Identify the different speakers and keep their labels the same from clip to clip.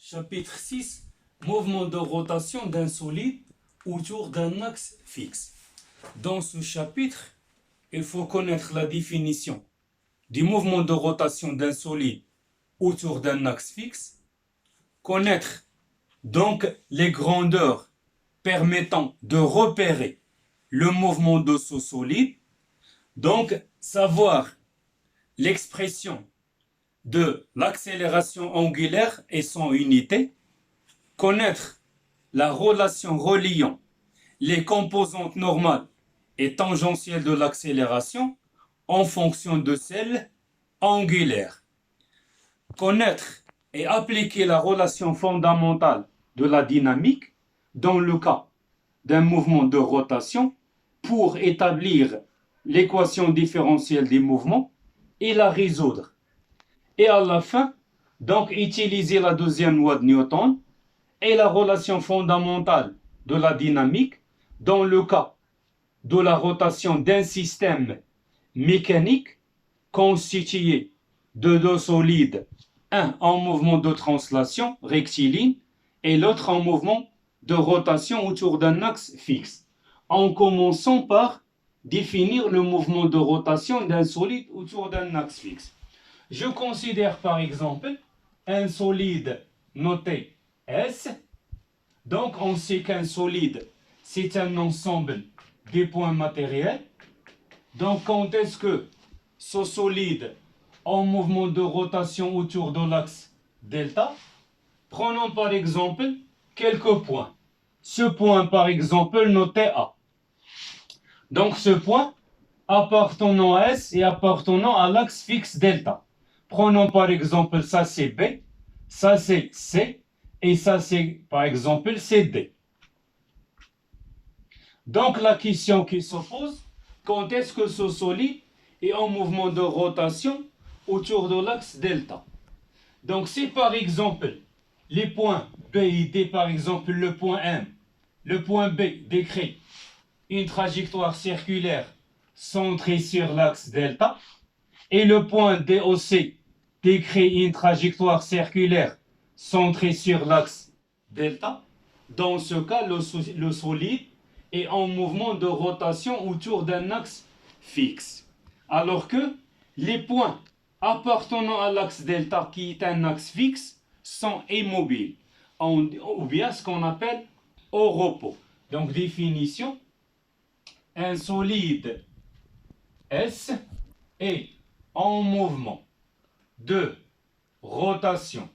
Speaker 1: Chapitre 6. Mouvement de rotation d'un solide autour d'un axe fixe. Dans ce chapitre, il faut connaître la définition du mouvement de rotation d'un solide autour d'un axe fixe, connaître donc les grandeurs permettant de repérer le mouvement de ce solide, donc savoir l'expression de l'accélération angulaire et son unité, connaître la relation reliant les composantes normales et tangentielles de l'accélération en fonction de celles angulaires, connaître et appliquer la relation fondamentale de la dynamique dans le cas d'un mouvement de rotation pour établir l'équation différentielle des mouvements et la résoudre. Et à la fin, donc utiliser la deuxième loi de Newton et la relation fondamentale de la dynamique dans le cas de la rotation d'un système mécanique constitué de deux solides, un en mouvement de translation rectiligne et l'autre en mouvement de rotation autour d'un axe fixe, en commençant par définir le mouvement de rotation d'un solide autour d'un axe fixe. Je considère par exemple un solide noté S. Donc on sait qu'un solide, c'est un ensemble des points matériels. Donc quand est-ce que ce solide en mouvement de rotation autour de l'axe delta? Prenons par exemple quelques points. Ce point par exemple noté A. Donc ce point appartenant à S et appartenant à l'axe fixe delta. Prenons par exemple ça c'est B, ça c'est C et ça c'est par exemple c'est D. Donc la question qui se pose, quand est-ce que ce solide est en mouvement de rotation autour de l'axe delta? Donc si par exemple les points B et D, par exemple le point M, le point B décrit une trajectoire circulaire centrée sur l'axe delta et le point DOC décrit une trajectoire circulaire centrée sur l'axe delta, dans ce cas le solide est en mouvement de rotation autour d'un axe fixe, alors que les points appartenant à l'axe delta qui est un axe fixe sont immobiles, ou bien ce qu'on appelle au repos. Donc définition, un solide S est en mouvement de rotation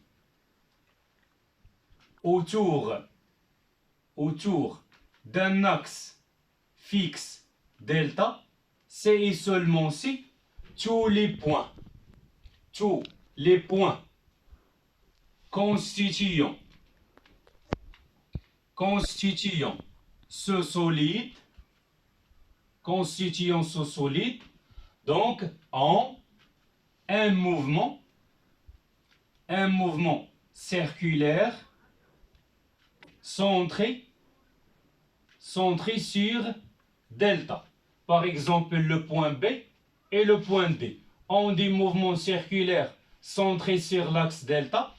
Speaker 1: autour d'un axe fixe delta, c'est et seulement si tous les points constituant ce solide, donc en un mouvement circulaire centré sur delta. Par exemple, le point B et le point D ont des mouvements circulaires centrés sur l'axe delta,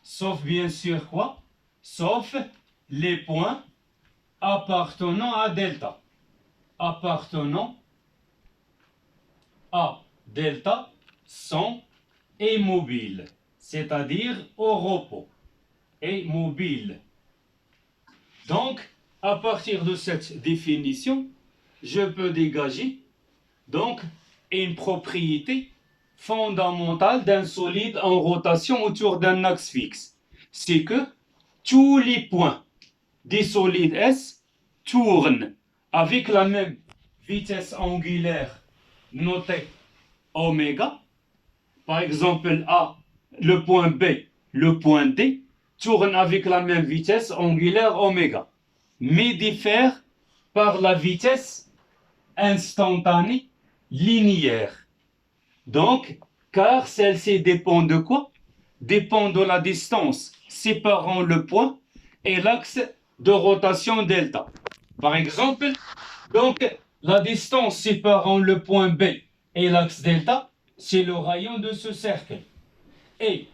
Speaker 1: sauf bien sûr quoi? Sauf les points appartenant à delta. Appartenant à delta sont immobiles, c'est-à-dire au repos, et mobiles. Donc, à partir de cette définition, je peux dégager donc une propriété fondamentale d'un solide en rotation autour d'un axe fixe. C'est que tous les points des solides S tournent avec la même vitesse angulaire notée oméga. Par exemple, A, le point B, le point D tournent avec la même vitesse angulaire oméga, mais diffèrent par la vitesse instantanée linéaire. Donc, car celle-ci dépend de quoi? Dépend de la distance séparant le point et l'axe de rotation delta. Par exemple, donc, la distance séparant le point B et l'axe delta, c'est le rayon de ce cercle. Et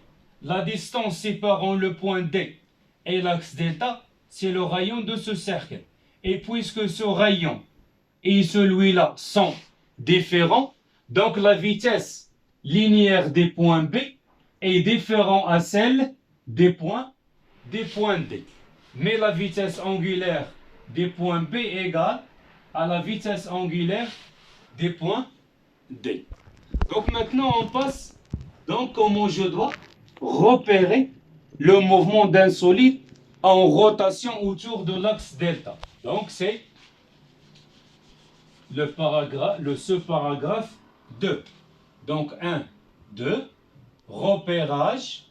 Speaker 1: la distance séparant le point D et l'axe delta, c'est le rayon de ce cercle. Et puisque ce rayon et celui-là sont différents, donc la vitesse linéaire des points B est différente à celle des points D. Mais la vitesse angulaire des points B est égale à la vitesse angulaire des points D. Donc maintenant on passe donc comment je dois repérer le mouvement d'un solide en rotation autour de l'axe delta. Donc c'est ce paragraphe 2. Donc 1, 2, repérage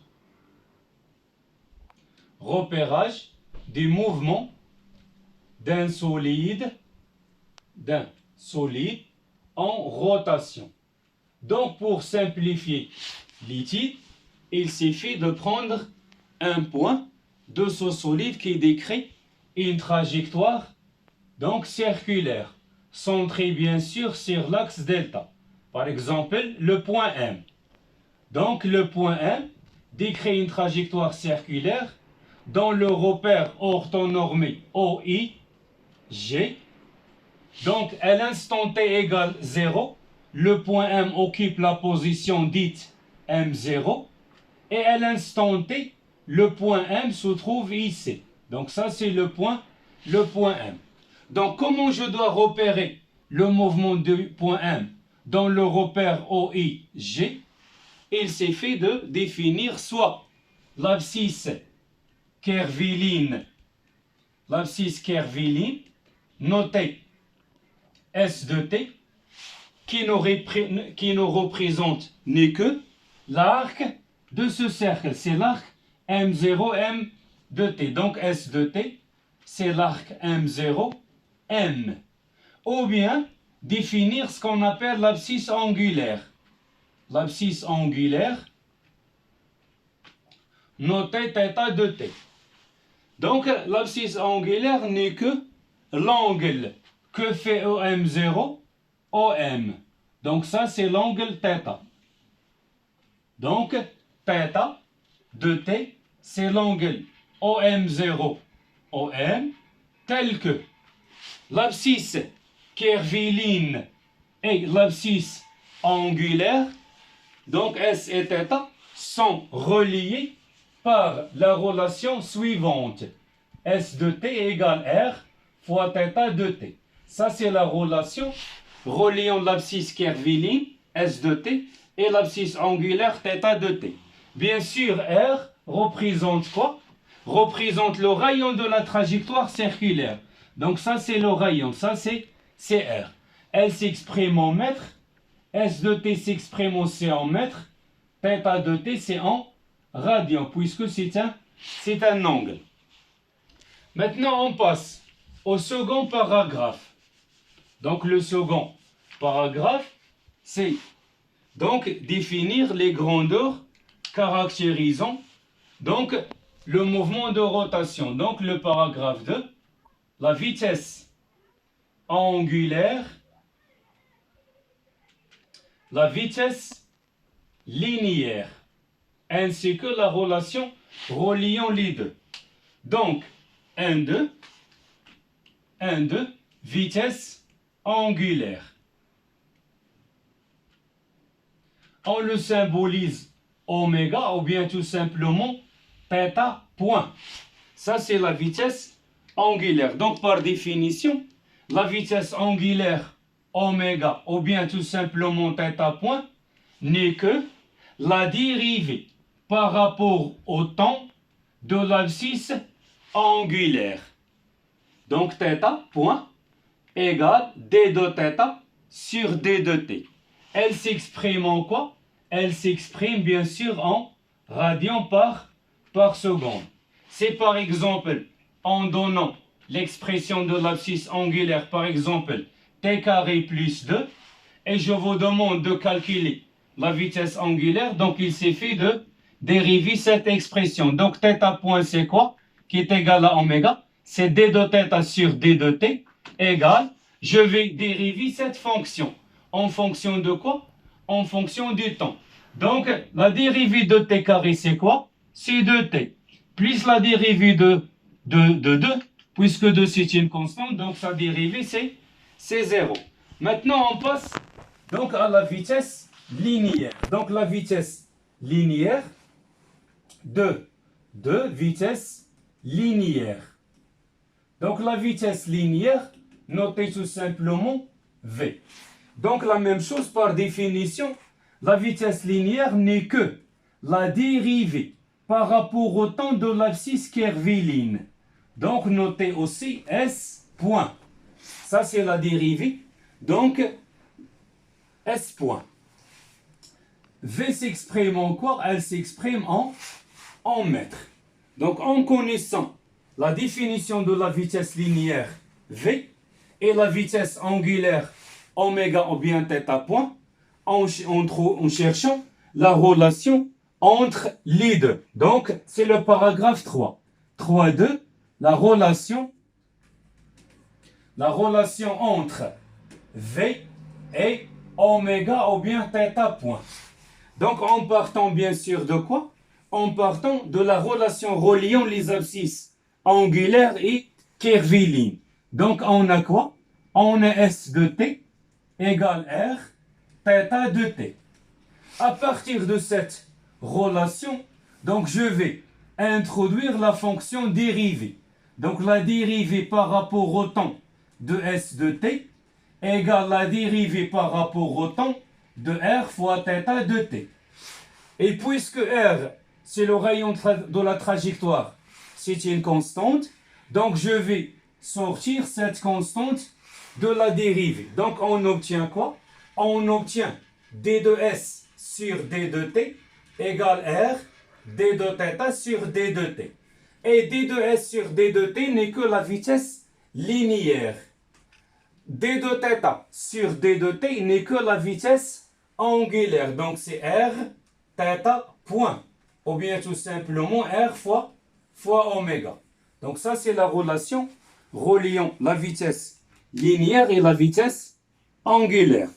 Speaker 1: des mouvements d'un solide en rotation. Donc pour simplifier l'étude, il suffit de prendre un point de ce solide qui décrit une trajectoire donc circulaire, centrée bien sûr sur l'axe delta. Par exemple, le point M. Donc le point M décrit une trajectoire circulaire dont le repère orthonormé OI, donc à l'instant t égale 0, le point M occupe la position dite M0, et à l'instant t, le point M se trouve ici. Donc ça c'est le point M. Donc comment je dois repérer le mouvement du point M dans le repère OIG? Il suffit de définir soit l'abscisse curviline, notée S de t, qui ne représente ni que l'arc de ce cercle, c'est l'arc M0, M de t. Donc S de t, c'est l'arc M0, M. Ou bien définir ce qu'on appelle l'abscisse angulaire. L'abscisse angulaire, notée θ de t. Donc l'abscisse angulaire n'est que l'angle que fait OM0, OM. Donc ça c'est l'angle θ. Donc θ de t, c'est l'angle OM0, OM, tel que l'abscisse curviline et l'abscisse angulaire, donc S et θ, sont reliés par la relation suivante. S de t égale R fois θ de t. Ça, c'est la relation reliant l'abscisse curviline, S de t, et l'abscisse angulaire, θ de t. Bien sûr, R représente quoi? Représente le rayon de la trajectoire circulaire. Donc ça, c'est le rayon. Ça, c'est R. Elle s'exprime en mètres. S de t s'exprime aussi en mètres. θ de t, c'est en radians, puisque c'est un angle. Maintenant, on passe au second paragraphe. Donc, le second paragraphe, c'est donc définir les grandeurs caractérisant donc le mouvement de rotation. Donc, le paragraphe 2, la vitesse angulaire, la vitesse linéaire, ainsi que la relation reliant les deux. Donc, 1, 2, vitesse angulaire. On le symbolise oméga ou bien tout simplement θ point. Ça, c'est la vitesse angulaire. Donc, par définition, la vitesse angulaire oméga ou bien tout simplement θ point n'est que la dérivée par rapport au temps de l'abscisse angulaire. Donc θ point égale d de θ sur d de t. Elle s'exprime en quoi? Elle s'exprime bien sûr en radians par seconde. C'est par exemple en donnant l'expression de l'abscisse angulaire, par exemple t carré plus 2, et je vous demande de calculer la vitesse angulaire, donc il suffit de dériver cette expression. Donc θ point c'est quoi? Qui est égal à oméga, c'est d de θ sur d de t égale, je vais dériver cette fonction. En fonction de quoi? En fonction du temps. Donc la dérivée de t carré c'est quoi? c'est 2t, plus la dérivée de 2, puisque 2 c'est une constante, donc sa dérivée c'est 0. Maintenant on passe donc à la vitesse linéaire. Donc la vitesse linéaire de vitesse linéaire. Donc la vitesse linéaire, notez tout simplement v. Donc la même chose par définition, la vitesse linéaire n'est que la dérivée par rapport au temps de l'abscisse curviligne. Donc notez aussi S point. Ça c'est la dérivée. Donc S point. V s'exprime en quoi? Elle s'exprime en mètres. Donc en connaissant la définition de la vitesse linéaire V et la vitesse angulaire oméga ou bien θ point, en cherchant la relation entre les deux. Donc c'est le paragraphe 3. 3.2, la relation entre V et oméga ou bien θ point. Donc en partant bien sûr de quoi? En partant de la relation reliant les abscisses angulaires et curvilignes. Donc on a quoi? On a S de t égale R θ de t. À partir de cette relation, donc je vais introduire la fonction dérivée. Donc la dérivée par rapport au temps de S de t égale la dérivée par rapport au temps de R fois θ de t. Et puisque R, c'est le rayon de la trajectoire, c'est une constante, donc je vais sortir cette constante de la dérivée. Donc on obtient quoi? On obtient d de S sur d de t égale R d de θ sur d de t. Et d de S sur d de t n'est que la vitesse linéaire. d de θ sur d de t n'est que la vitesse angulaire. Donc c'est R θ point. Ou bien tout simplement R fois oméga. Donc ça c'est la relation reliant la vitesse linéaire et la vitesse angulaire.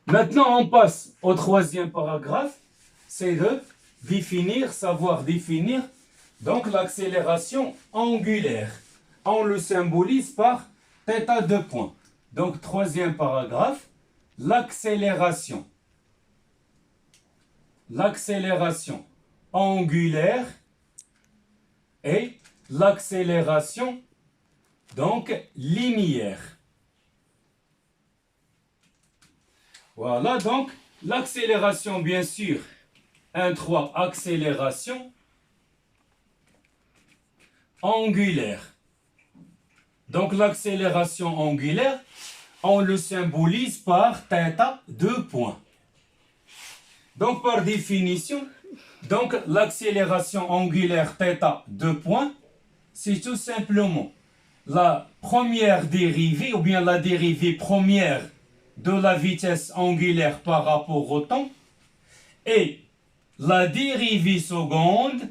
Speaker 1: Maintenant on passe au troisième paragraphe. C'est de savoir définir donc l'accélération angulaire. On le symbolise par θ de point. Donc troisième paragraphe, l'accélération angulaire et l'accélération donc linéaire. Voilà donc l'accélération bien sûr. 1,3 accélération angulaire. Donc l'accélération angulaire, on le symbolise par θ de point. Donc par définition, donc l'accélération angulaire θ de point, c'est tout simplement la première dérivée ou bien la dérivée première de la vitesse angulaire par rapport au temps et la dérivée seconde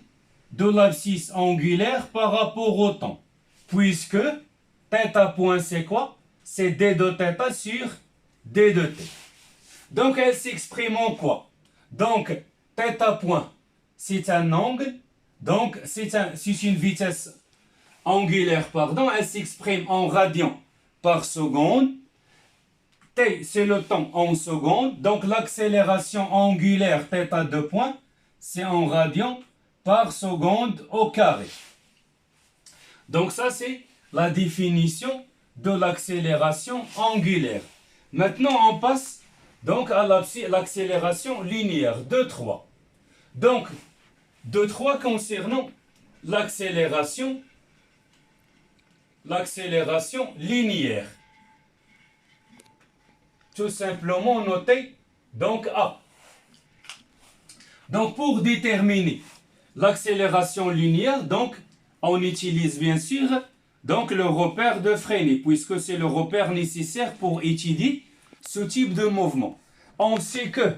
Speaker 1: de l'abscisse angulaire par rapport au temps. Puisque θ point c'est quoi? C'est d de θ sur d de t. Donc elle s'exprime en quoi? Donc θ point c'est un angle, donc c'est une vitesse angulaire, pardon, elle s'exprime en radians par seconde. T c'est le temps en seconde, donc l'accélération angulaire θ de point c'est en radians par seconde au carré. Donc ça c'est la définition de l'accélération angulaire. Maintenant on passe donc à l'accélération linéaire, 2,3. Donc 2,3 concernant l'accélération linéaire. Tout simplement noter donc A. Donc pour déterminer l'accélération linéaire, donc on utilise bien sûr donc le repère de Freinet, puisque c'est le repère nécessaire pour étudier ce type de mouvement. On sait que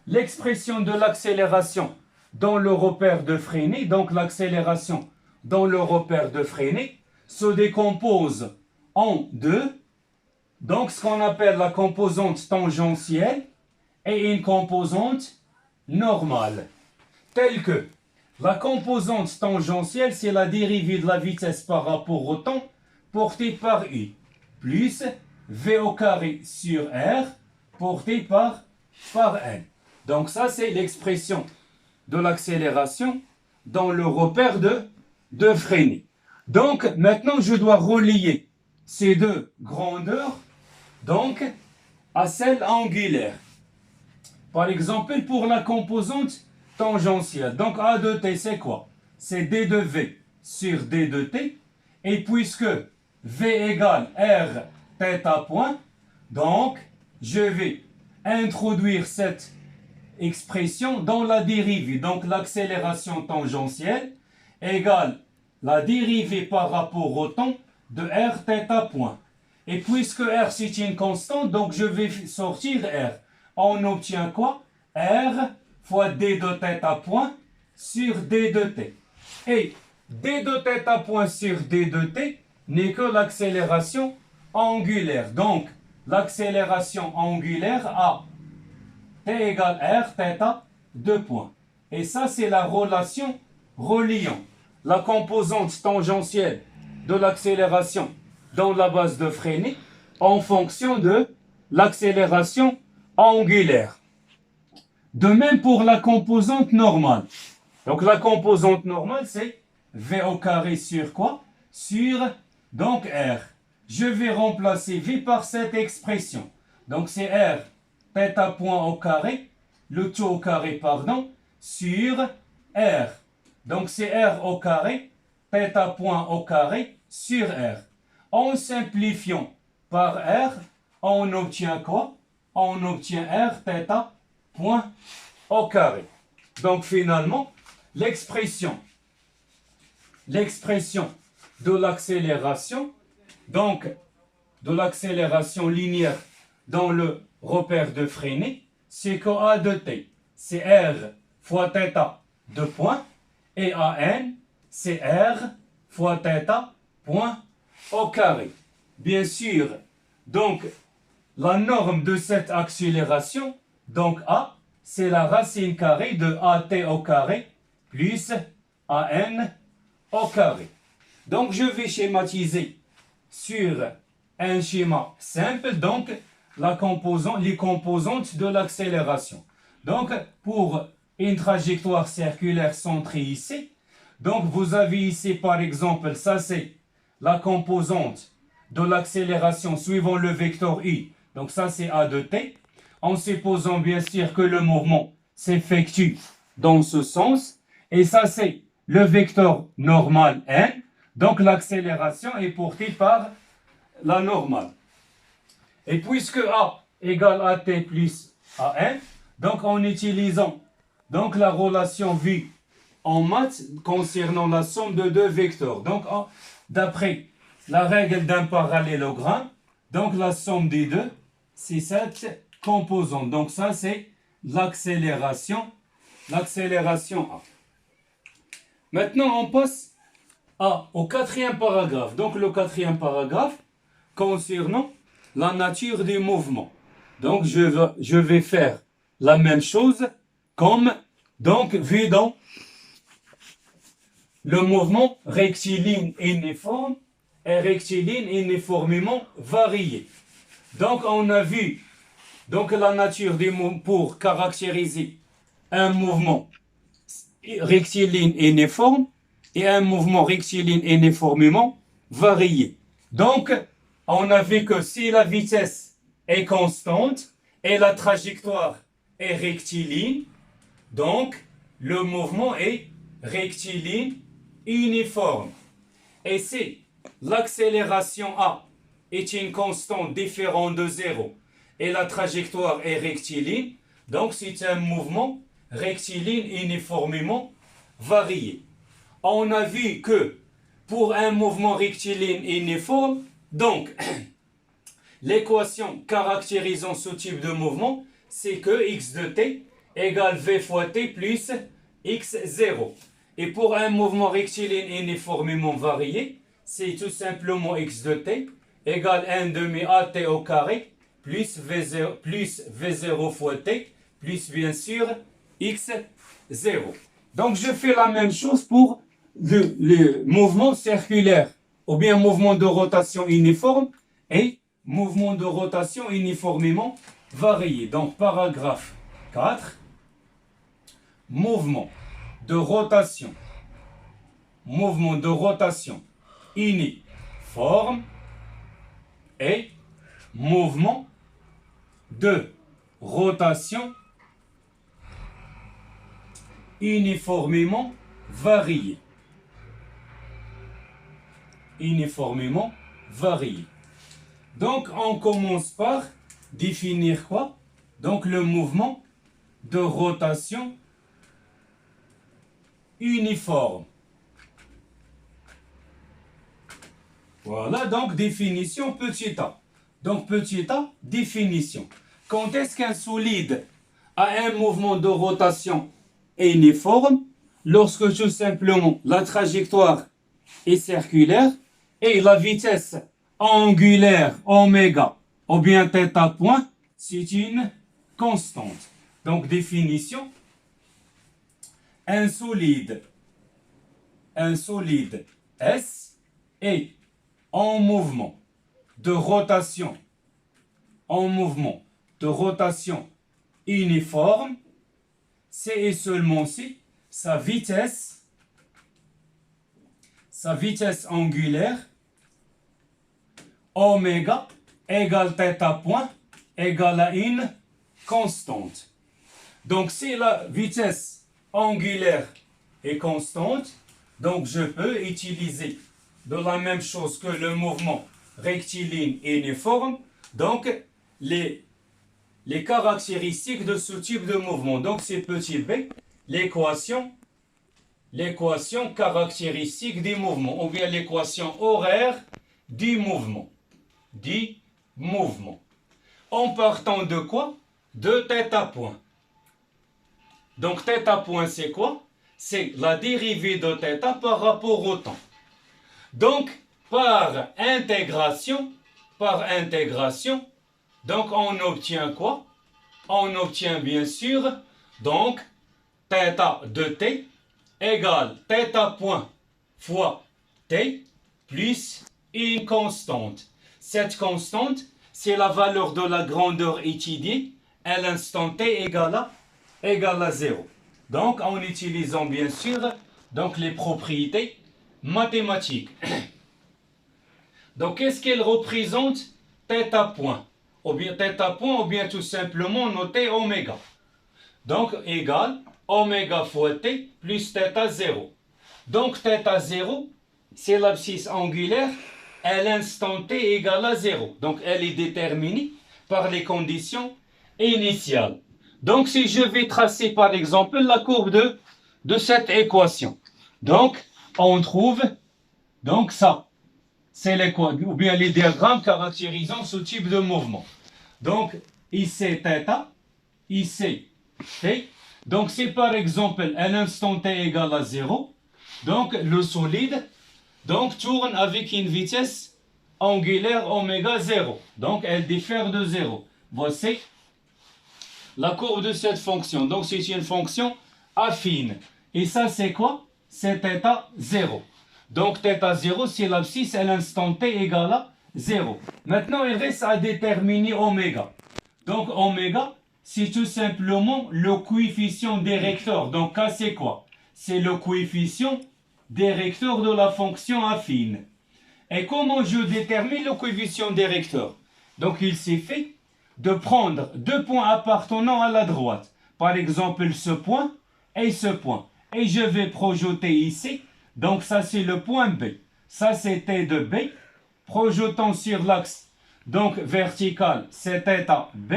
Speaker 1: l'expression de l'accélération dans le repère de Freinet, donc l'accélération dans le repère de Freinet, se décompose en deux. Donc ce qu'on appelle la composante tangentielle et une composante normale. Telle que La composante tangentielle, c'est la dérivée de la vitesse par rapport au temps portée par U, plus V au carré sur R porté par N. Donc ça, c'est l'expression de l'accélération dans le repère de Freinet. Donc maintenant, je dois relier ces deux grandeurs donc, à celle angulaire. Par exemple, pour la composante tangentielle, donc A de t, c'est quoi? C'est D de V sur D de t. Et puisque V égale R θ point, donc je vais introduire cette expression dans la dérivée. Donc l'accélération tangentielle égale la dérivée par rapport au temps de R θ point. Et puisque R c'est une constante, donc je vais sortir R. On obtient quoi? R fois D de θ point sur D de t. Et D de θ point sur D de t n'est que l'accélération angulaire. Donc, l'accélération angulaire à t égale R θ 2 points. Et ça, c'est la relation reliant la composante tangentielle de l'accélération dans la base de Freinet en fonction de l'accélération angulaire. De même pour la composante normale. Donc la composante normale, c'est V au carré sur quoi? Sur, donc R. Je vais remplacer V par cette expression. Donc c'est R, θ point au carré, le tout au carré, pardon, sur R. Donc c'est R au carré, θ point au carré, sur R. En simplifiant par R, on obtient quoi? On obtient R θ point au carré. Donc finalement, l'expression de l'accélération, donc de l'accélération linéaire dans le repère de Freinet, c'est que A de t, c'est R fois θ 2 points, et AN, c'est R fois θ point au carré. Bien sûr, donc la norme de cette accélération, donc A, c'est la racine carrée de AT au carré plus AN au carré. Donc je vais schématiser sur un schéma simple, donc les composantes de l'accélération. Donc pour une trajectoire circulaire centrée ici, donc vous avez ici par exemple, ça c'est la composante de l'accélération suivant le vecteur U. Donc ça c'est A de t, en supposant bien sûr que le mouvement s'effectue dans ce sens. Et ça c'est le vecteur normal n. Donc l'accélération est portée par la normale. Et puisque A égale AT plus AN, donc en utilisant donc la relation vue en maths concernant la somme de deux vecteurs. Donc d'après la règle d'un parallélogramme, donc la somme des deux, c'est cette composante. Donc ça c'est l'accélération A. Maintenant on passe au quatrième paragraphe. Donc le quatrième paragraphe concernant la nature des mouvements. Donc je vais faire la même chose comme donc vu dans le mouvement rectiligne uniforme et rectiligne uniformément varié. Donc on a vu donc la nature des mouvements pour caractériser un mouvement rectiligne uniforme et un mouvement rectiligne uniformément varié. Donc on a vu que si la vitesse est constante et la trajectoire est rectiligne, donc le mouvement est rectiligne uniforme. Et si l'accélération A est une constante différente de 0 et la trajectoire est rectiligne, donc c'est un mouvement rectiligne uniformément varié. On a vu que pour un mouvement rectiligne uniforme, donc l'équation caractérisant ce type de mouvement, c'est que x de t égale v fois t plus x0. Et pour un mouvement rectiligne uniformément varié, c'est tout simplement x de t égale 1 demi at au carré plus v0 fois t plus bien sûr x0. Donc, je fais la même chose pour le mouvement circulaire, ou bien mouvement de rotation uniforme et mouvement de rotation uniformément varié. Donc, paragraphe 4, mouvement de rotation uniforme et mouvement de rotation uniformément varié. Uniformément varié. Donc, on commence par définir quoi? Donc, le mouvement de rotation uniforme. Voilà, donc définition petit a. Donc, petit a, définition. Quand est-ce qu'un solide a un mouvement de rotation uniforme? Lorsque tout simplement la trajectoire est circulaire et la vitesse angulaire oméga ou bien θ point, c'est une constante. Donc, définition, un solide S est en mouvement de rotation uniforme, c'est et seulement si sa vitesse angulaire oméga égale θ point égale à une constante. Donc, si la vitesse angulaire est constante, donc je peux utiliser de la même chose que le mouvement rectiligne uniforme, donc les caractéristiques de ce type de mouvement. Donc, c'est petit b, l'équation caractéristique du mouvement, ou bien l'équation horaire du mouvement. En partant de quoi? De θ point. Donc, θ point, c'est quoi? C'est la dérivée de θ par rapport au temps. Donc, par intégration, donc on obtient quoi? On obtient bien sûr, donc, θ de t égale θ point fois t plus une constante. Cette constante, c'est la valeur de la grandeur étudiée à l'instant t égale à 0. Donc, en utilisant bien sûr donc, les propriétés mathématiques. Donc, qu'est-ce qu'elle représente? θ point. Ou bien tout simplement noter oméga. Donc, égale oméga fois t plus θ 0. Donc, θ 0, c'est l'abscisse angulaire à l'instant t égale à 0. Donc, elle est déterminée par les conditions initiales. Donc, si je vais tracer par exemple la courbe de cette équation. Donc, on trouve donc ça. C'est l'équation, ou bien les diagrammes caractérisant ce type de mouvement. Donc, ici θ, ici t. Donc, c'est par exemple à l'instant t égale à 0. Donc, le solide tourne avec une vitesse angulaire oméga 0. Donc, elle diffère de 0. Voici la courbe de cette fonction. Donc, c'est une fonction affine. Et ça, c'est quoi? C'est θ 0. Donc, θ 0, c'est l'abscisse à l'instant t égale à 0. Maintenant, il reste à déterminer oméga. Donc, oméga, c'est tout simplement le coefficient directeur. Donc, K, c'est quoi? C'est le coefficient directeur de la fonction affine. Et comment je détermine le coefficient directeur? Donc, il suffit de prendre deux points appartenant à la droite. Par exemple, ce point et ce point. Et je vais projeter ici. Donc, ça, c'est le point B. Ça, c'est T de B. Projetant sur l'axe donc vertical, c'est θ B.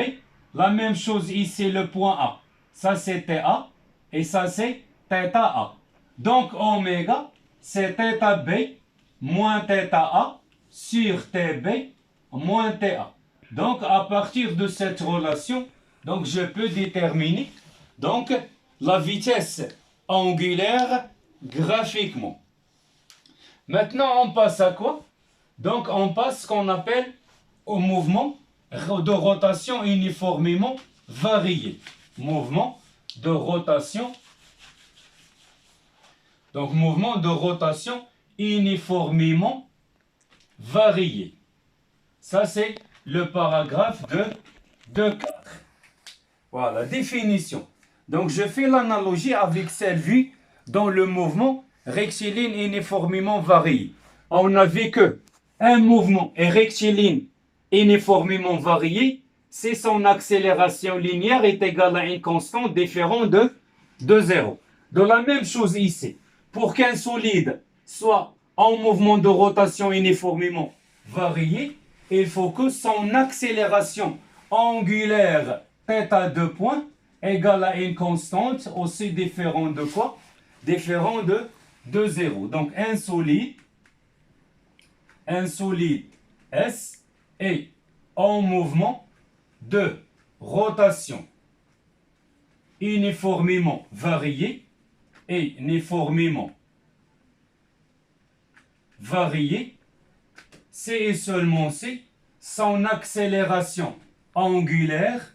Speaker 1: La même chose ici, le point A. Ça, c'est TA. Et ça, c'est θA. Donc, oméga, c'est θ B moins θA sur TB moins TA. Donc, à partir de cette relation, donc, je peux déterminer donc, la vitesse angulaire graphiquement. Maintenant, on passe à quoi? Donc, on passe ce qu'on appelle au mouvement de rotation uniformément varié. Mouvement de rotation Donc, mouvement de rotation uniformément varié. Ça, c'est le paragraphe de 4. Voilà, définition. Donc, je fais l'analogie avec celle vue dans le mouvement rectiligne uniformément varié. On a vu que un mouvement est rectiligne uniformément varié si son accélération linéaire est égale à une constante différente de 0. De la même chose ici. Pour qu'un solide soit en mouvement de rotation uniformément varié, il faut que son accélération angulaire θ de point égale à une constante aussi différente de quoi? Différent de 0. Donc un solide S est en mouvement de rotation uniformément varié et uniformément varié, c'est et seulement si son accélération angulaire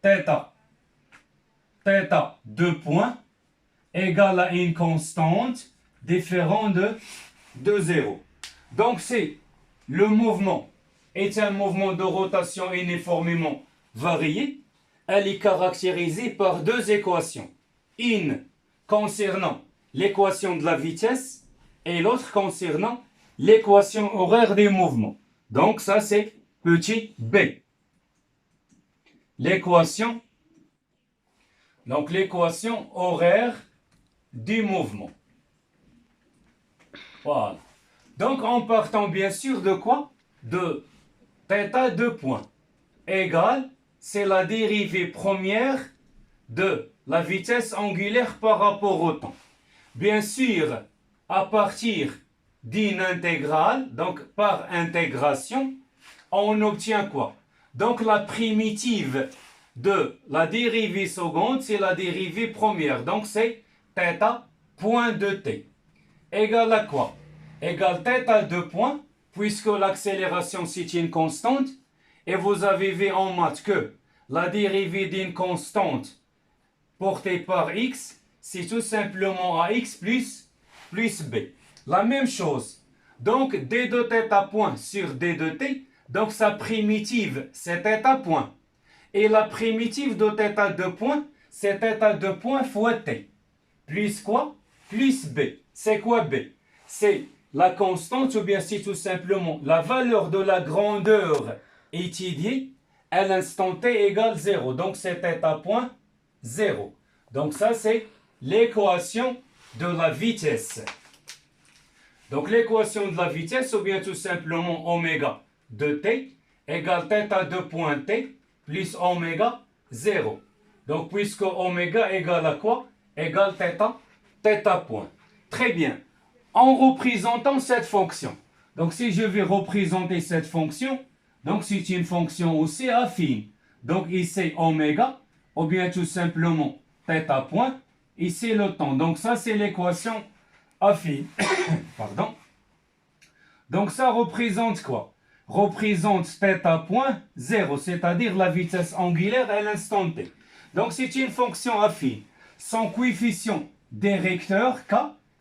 Speaker 1: θ de point égale à une constante différente de 0. Donc c'est le mouvement est un mouvement de rotation uniformément varié. Elle est caractérisée par deux équations. Une concernant l'équation de la vitesse et l'autre concernant l'équation horaire des mouvements. Donc ça c'est petit b. L'équation horaire du mouvement. Voilà. Donc en partant bien sûr de quoi? De θ de point égale, c'est la dérivée première de la vitesse angulaire par rapport au temps. Bien sûr, à partir d'une intégrale, donc par intégration, on obtient quoi? Donc la primitive de la dérivée seconde, c'est la dérivée première. Donc c'est θ point de t. Égale à quoi? Égale θ de point, puisque l'accélération c'est une constante, et vous avez vu en maths que la dérivée d'une constante portée par x, c'est tout simplement ax plus b. La même chose. Donc d de θ point sur d de t, donc sa primitive c'est θ point. Et la primitive de θ de point, c'est θ de point fois t. Plus quoi? Plus b. C'est quoi b? C'est la constante ou bien c'est tout simplement la valeur de la grandeur étudiée à l'instant t égale 0. Donc c'est θ point 0. Donc ça c'est l'équation de la vitesse. Donc l'équation de la vitesse ou bien tout simplement oméga de t égale θ de point t plus oméga 0. Donc puisque oméga égale à quoi? Égale θ point. Très bien. En représentant cette fonction. Donc si je vais représenter cette fonction, donc c'est une fonction aussi affine. Donc ici oméga, ou bien tout simplement θ point, ici le temps. Donc ça c'est l'équation affine. Pardon. Donc ça représente quoi? Représente θ point 0, c'est-à-dire la vitesse angulaire à l'instant t. Donc c'est une fonction affine. Son coefficient directeur k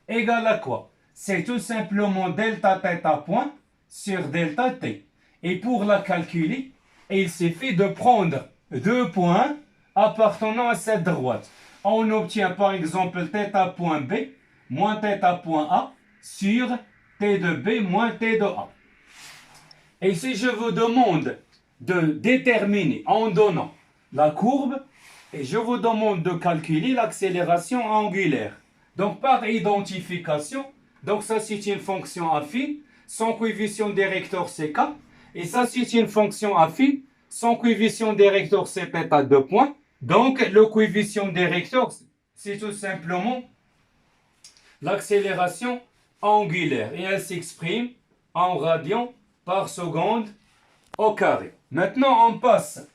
Speaker 1: égale à quoi? C'est tout simplement delta θ point sur delta t. Et pour la calculer, il suffit de prendre deux points appartenant à cette droite. On obtient par exemple θ point b moins θ point a sur t de b moins t de a. Et si je vous demande de déterminer en donnant la courbe, et je vous demande de calculer l'accélération angulaire. Donc par identification, donc ça c'est une fonction affine, son coefficient directeur c'est k, et ça c'est une fonction affine, son coefficient directeur c'est θ de point. Donc le coefficient directeur c'est tout simplement l'accélération angulaire, et elle s'exprime en radians par seconde au carré. Maintenant on passe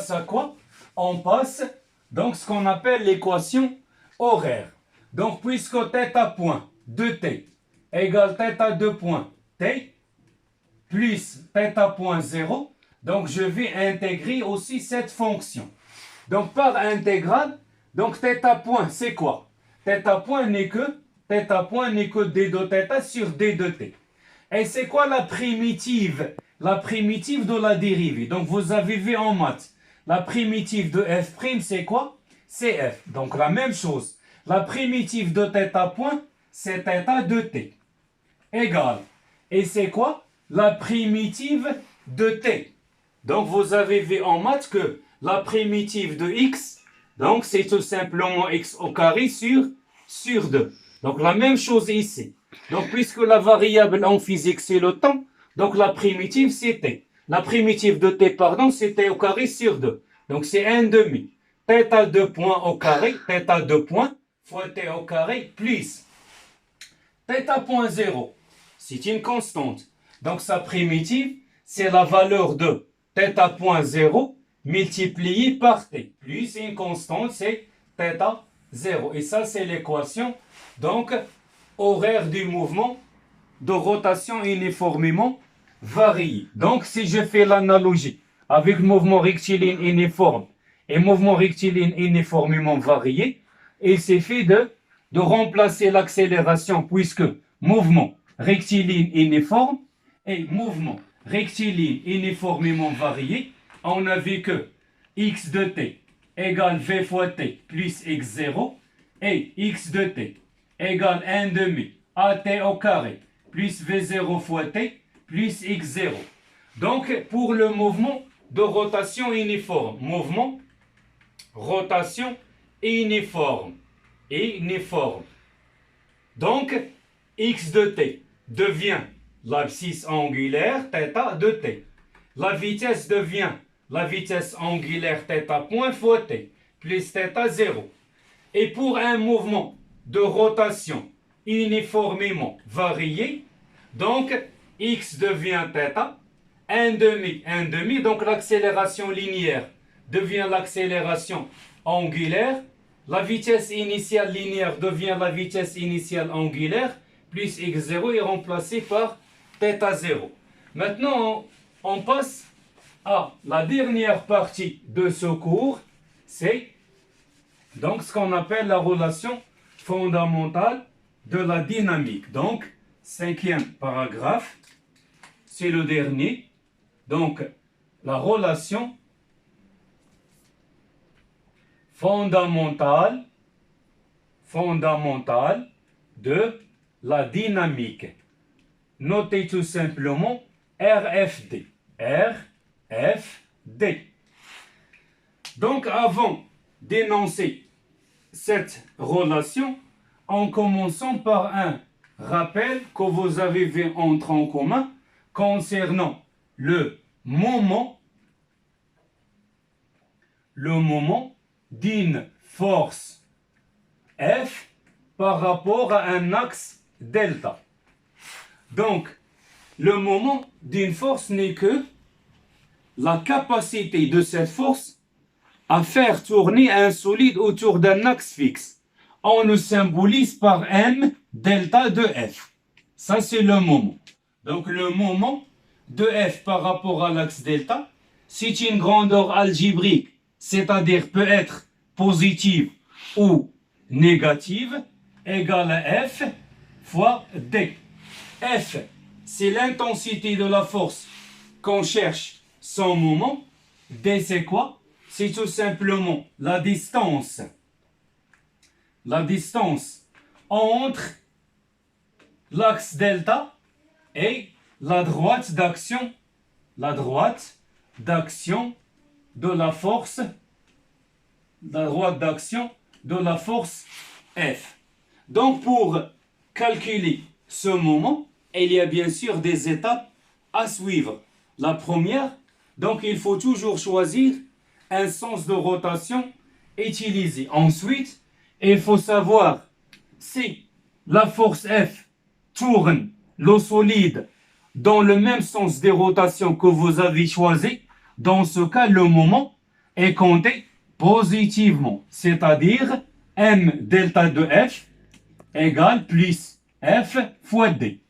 Speaker 1: à quoi? On passe donc ce qu'on appelle l'équation horaire. Donc puisque θ point de t égale θ de point t plus θ point 0, Donc, je vais intégrer aussi cette fonction. Donc, par intégrale, donc θ point, c'est quoi? θ point n'est que d de θ sur d de t. Et c'est quoi la primitive? La primitive de la dérivée. Donc, vous avez vu en maths. La primitive de f', c'est quoi? C'est f. Donc, la même chose. La primitive de θ point, c'est θ de t. Égale. Et c'est quoi? La primitive de t. Donc, vous avez vu en maths que la primitive de x, donc c'est tout simplement x au carré sur 2. Donc, la même chose ici. Donc, puisque la variable en physique, c'est le temps, donc la primitive, c'est t. La primitive de t, pardon, c'est t au carré sur 2. Donc, c'est 1 demi. θ 2 points au carré, θ 2 points, fois t au carré, plus θ point 0. C'est une constante. Donc, sa primitive, c'est la valeur de θ point 0 multiplié par t. Plus une constante, c'est θ 0. Et ça, c'est l'équation, donc, horaire du mouvement de rotation uniformément varié. Donc, si je fais l'analogie avec mouvement rectiligne uniforme et mouvement rectiligne uniformément varié, il suffit de remplacer l'accélération puisque mouvement rectiligne uniforme et mouvement rectiligne uniformément varié, on a vu que x de t égale v fois t plus x0 et x de t égale 1 demi at au carré plus v0 fois t plus x0. Donc, pour le mouvement de rotation uniforme, mouvement, rotation uniforme. Donc, x de t devient l'abscisse angulaire θ de t. La vitesse devient la vitesse angulaire θ point fois t, plus θ 0. Et pour un mouvement de rotation uniformément varié, donc x devient θ, 1 demi, donc l'accélération linéaire devient l'accélération angulaire, la vitesse initiale linéaire devient la vitesse initiale angulaire, plus x0 est remplacé par θ 0. Maintenant, on passe à la dernière partie de ce cours, c'est donc ce qu'on appelle la relation fondamentale de la dynamique. Donc, 5e paragraphe, c'est le dernier. Donc, la relation fondamentale de la dynamique. Notez tout simplement RFD. RFD. Donc, avant d'énoncer cette relation, en commençant par un rappel que vous avez vu entre en commun concernant le moment d'une force F par rapport à un axe delta. Donc, le moment d'une force n'est que la capacité de cette force à faire tourner un solide autour d'un axe fixe. On le symbolise par m delta de F. Ça, c'est le moment. Donc, le moment de F par rapport à l'axe delta, c'est une grandeur algébrique, c'est-à-dire peut être positive ou négative, égale à F fois D. F, c'est l'intensité de la force qu'on cherche son moment. D, c'est quoi? C'est tout simplement la distance entre l'axe delta et la droite d'action de la force F. Donc, pour calculer ce moment, il y a bien sûr des étapes à suivre. La première, donc il faut toujours choisir un sens de rotation utilisé. Ensuite, il faut savoir si la force F tourne le solide dans le même sens des rotations que vous avez choisi. Dans ce cas, le moment est compté positivement, c'est-à-dire m delta de F égale plus F fois D.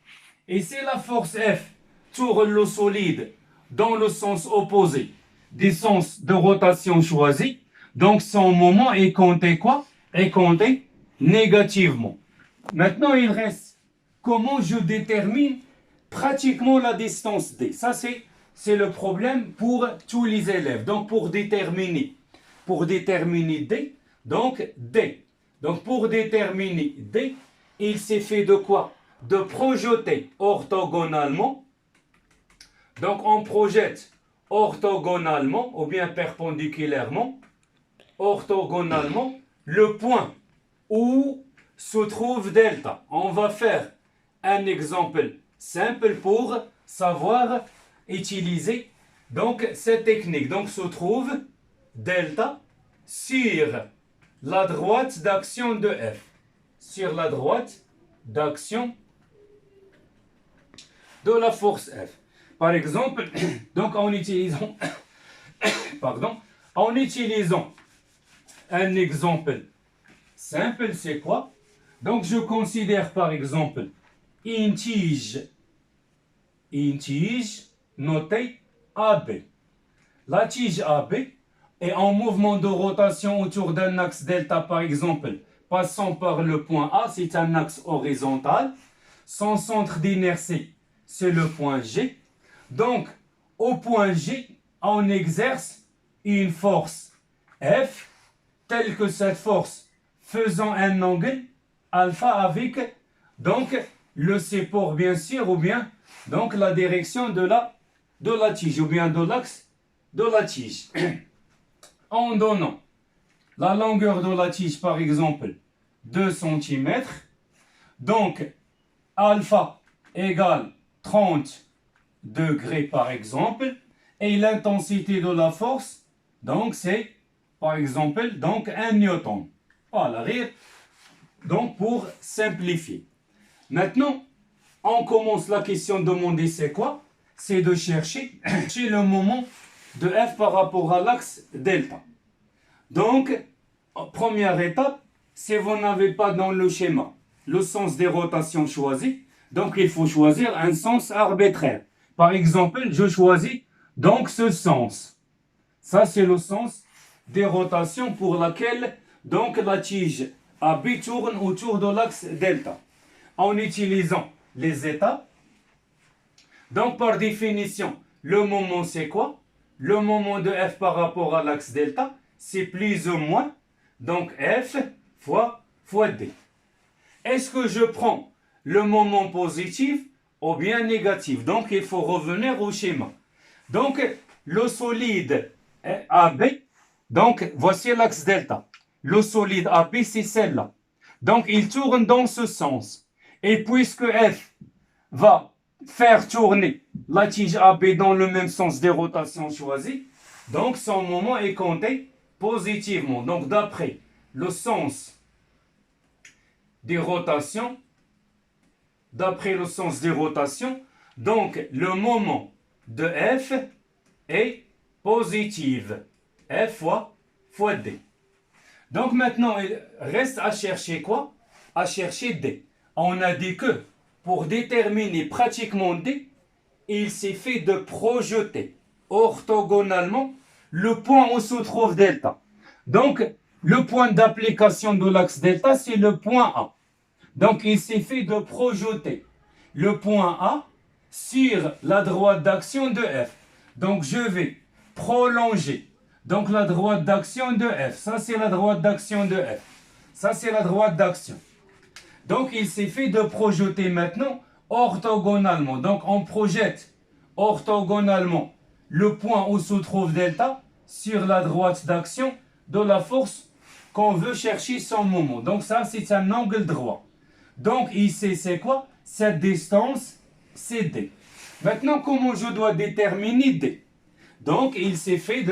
Speaker 1: Et si la force F tourne le solide dans le sens opposé des sens de rotation choisis, donc son moment est compté quoi? Est compté négativement. Maintenant, il reste comment je détermine pratiquement la distance D. Ça, c'est le problème pour tous les élèves. Donc, pour déterminer D, donc D. Donc, pour déterminer D, il s'est fait de quoi? De projeter orthogonalement. Donc, on projette orthogonalement ou bien perpendiculairement, orthogonalement, le point où se trouve delta. On va faire un exemple simple pour savoir utiliser donc cette technique. Donc, se trouve delta sur la droite d'action de F. Sur la droite d'action de la force F. Par exemple, donc en utilisant, en utilisant un exemple simple, c'est quoi? Donc je considère par exemple une tige notée AB. La tige AB est en mouvement de rotation autour d'un axe delta par exemple, passant par le point A, c'est un axe horizontal. Son centre d'inertie, c'est le point G. Donc, au point G, on exerce une force F, telle que cette force faisant un angle alpha avec donc le support bien sûr, ou bien donc la direction de la tige, ou bien de l'axe de la tige. En donnant la longueur de la tige par exemple 2 cm, donc alpha égale 30 degrés par exemple, et l'intensité de la force, donc c'est par exemple donc 1 newton. Voilà, donc pour simplifier. Maintenant, on commence la question demandée, c'est quoi? C'est de chercher le moment de F par rapport à l'axe delta. Donc, première étape, si vous n'avez pas dans le schéma le sens des rotations choisies, donc il faut choisir un sens arbitraire. Par exemple, je choisis donc ce sens. Ça, c'est le sens des rotations pour laquelle donc la tige AB tourne autour de l'axe delta. En utilisant les étapes, donc par définition, le moment c'est quoi? Le moment de F par rapport à l'axe delta, c'est plus ou moins, donc F fois D. Est-ce que je prends le moment positif ou bien négatif? Donc il faut revenir au schéma. Donc le solide AB, donc voici l'axe delta. Le solide AB, c'est celle-là. Donc il tourne dans ce sens. Et puisque F va faire tourner la tige AB dans le même sens des rotations choisies, donc son moment est compté positivement. Donc d'après le sens des rotations, donc le moment de F est positif. F fois D. Donc maintenant, il reste à chercher quoi? À chercher D. On a dit que pour déterminer pratiquement D, il s'est fait de projeter orthogonalement le point où se trouve delta. Donc, le point d'application de l'axe delta, c'est le point A. Donc, il s'est fait de projeter le point A sur la droite d'action de F. Donc, je vais prolonger donc la droite d'action de F. Ça, c'est la droite d'action de F. Ça, c'est la droite d'action. Donc, il s'est fait de projeter maintenant orthogonalement. Donc, on projette orthogonalement le point où se trouve delta sur la droite d'action de la force qu'on veut chercher son moment. Donc, ça, c'est un angle droit. Donc, ici, c'est quoi? Cette distance, c'est D. Maintenant, comment je dois déterminer D? Donc, il s'est fait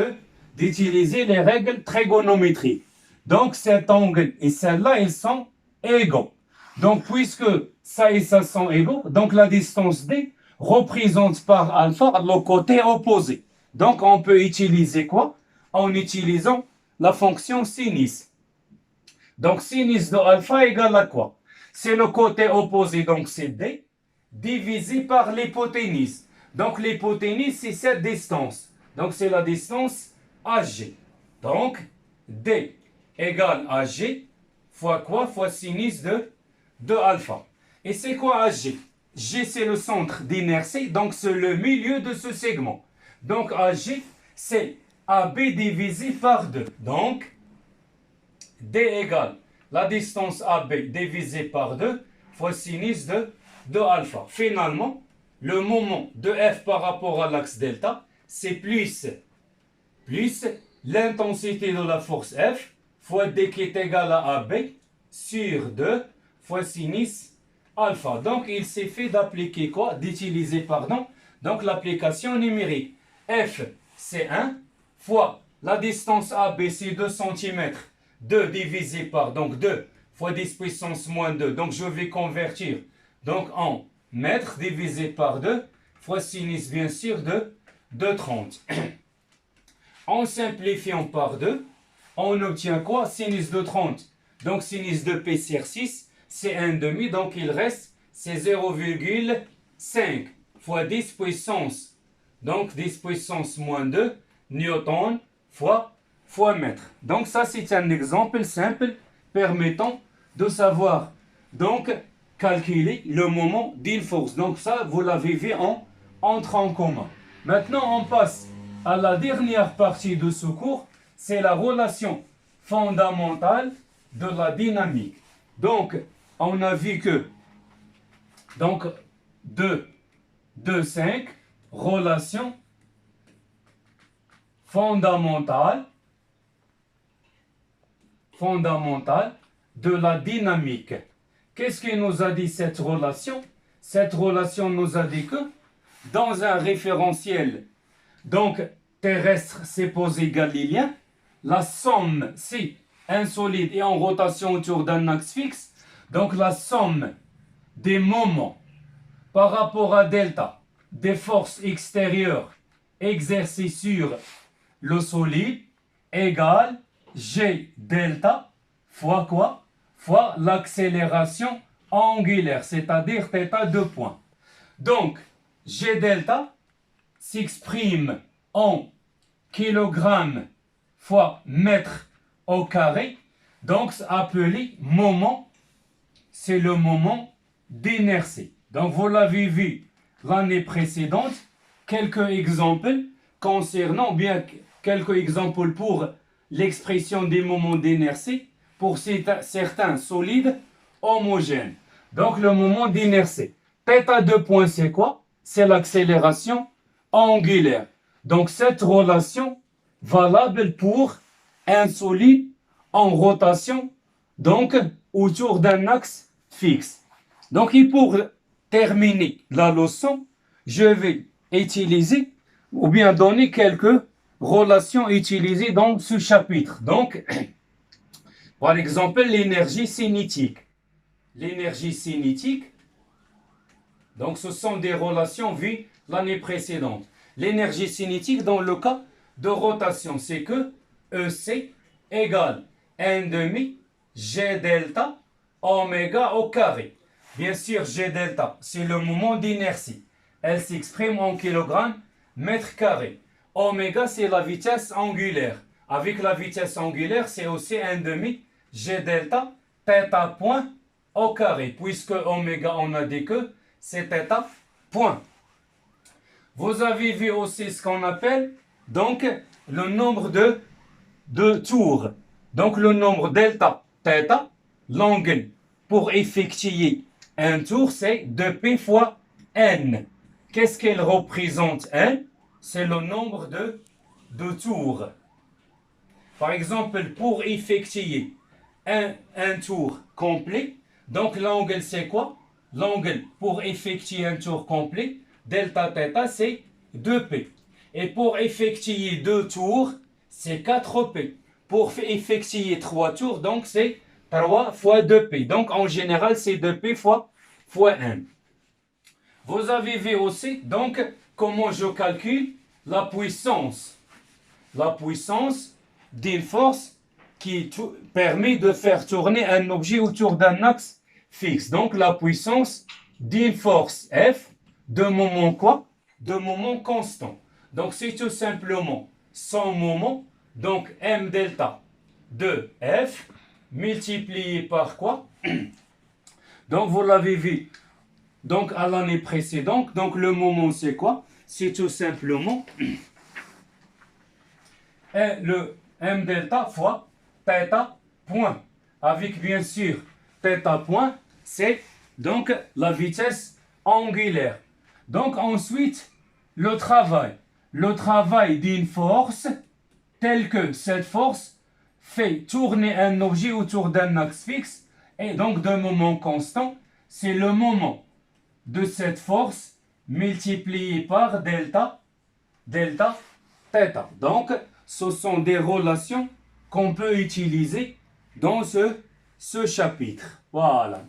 Speaker 1: d'utiliser les règles trigonométriques. Donc, cet angle et celle-là, ils sont égaux. Donc, puisque ça et ça sont égaux, donc la distance D représente par alpha le côté opposé. Donc, on peut utiliser quoi? En utilisant la fonction sinus. Donc, sinus de alpha égale à quoi? C'est le côté opposé, donc c'est D, divisé par l'hypoténuse. Donc l'hypoténuse, c'est cette distance. Donc c'est la distance AG. Donc D égale AG fois quoi? Fois sinus de alpha. Et c'est quoi AG? G, c'est le centre d'inertie, donc c'est le milieu de ce segment. Donc AG, c'est AB divisé par 2. Donc D égale la distance AB divisée par 2 fois sinus de alpha. Finalement, le moment de F par rapport à l'axe delta, c'est plus l'intensité de la force F fois D qui est égal à AB sur 2 fois sinus alpha. Donc, il s'est fait d'appliquer quoi? D'utiliser, pardon, donc l'application numérique. F, c'est 1 fois la distance AB, c'est 2 cm. 2 divisé par, donc 2 fois 10 puissance moins 2. Donc, je vais convertir donc en mètres divisé par 2 fois sinus, bien sûr, de 30. En simplifiant par 2, on obtient quoi? Sinus de 30. Donc, sinus de P sur 6, c'est 1,5. Donc, il reste, c'est 0,5 fois 10 puissance. Donc, 10 puissance moins 2 newton fois mètre. Donc, ça, c'est un exemple simple permettant de savoir, donc, calculer le moment d'une force. Donc, ça, vous l'avez vu en tronc commun. Maintenant, on passe à la dernière partie de ce cours, c'est la relation fondamentale de la dynamique. Donc, on a vu que, donc, 5, relation fondamentale de la dynamique. Qu'est-ce que nous a dit cette relation? Cette relation nous a dit que dans un référentiel donc terrestre, c'est posé galiléen, la somme, si un solide est en rotation autour d'un axe fixe, donc la somme des moments par rapport à delta des forces extérieures exercées sur le solide égale G delta fois quoi? Fois l'accélération angulaire, c'est-à-dire θ 2 points. Donc, G delta s'exprime en kilogrammes fois mètre au carré. Donc, appelé moment, c'est le moment d'inertie. Donc, vous l'avez vu l'année précédente, quelques exemples concernant, bien quelques exemples pour l'expression des moments d'inertie pour certains solides homogènes. Donc, le moment d'inertie. θ 2 points, c'est quoi? C'est l'accélération angulaire. Donc, cette relation valable pour un solide en rotation, donc autour d'un axe fixe. Donc, et pour terminer la leçon, je vais utiliser ou bien donner quelques relations utilisées dans ce chapitre. Donc, par exemple, l'énergie cinétique. L'énergie cinétique, donc ce sont des relations vues l'année précédente. L'énergie cinétique dans le cas de rotation, c'est que EC égale 1,5 G delta oméga au carré. Bien sûr, G delta, c'est le moment d'inertie. Elle s'exprime en kilogrammes mètre carré. Oméga, c'est la vitesse angulaire. Avec la vitesse angulaire, c'est aussi 1,5 G delta θ point au carré. Puisque oméga, on a dit que c'est θ point. Vous avez vu aussi ce qu'on appelle donc le nombre de tours. Donc le nombre delta θ, l'angle pour effectuer un tour, c'est 2p fois n. Qu'est-ce qu'elle représente n? C'est le nombre de tours. Par exemple, pour effectuer un tour complet, donc l'angle c'est quoi? L'angle pour effectuer un tour complet, delta θ, c'est 2p. Et pour effectuer 2 tours, c'est 4p. Pour effectuer 3 tours, donc c'est 3 fois 2p. Donc en général, c'est 2p fois n. Vous avez vu aussi donc comment je calcule la puissance. La puissance d'une force qui permet de faire tourner un objet autour d'un axe fixe. Donc la puissance d'une force F de moment quoi? de moment constant. Donc c'est tout simplement son moment, donc m delta de f multiplié par quoi? Donc vous l'avez vu donc à l'année précédente. Donc le moment c'est quoi? C'est tout simplement le m delta fois θ point. Avec bien sûr θ point, c'est donc la vitesse angulaire. Donc ensuite, le travail d'une force, tel que cette force fait tourner un objet autour d'un axe fixe, et donc d'un moment constant, c'est le moment de cette force multiplié par delta θ. Donc, ce sont des relations qu'on peut utiliser dans ce chapitre. Voilà.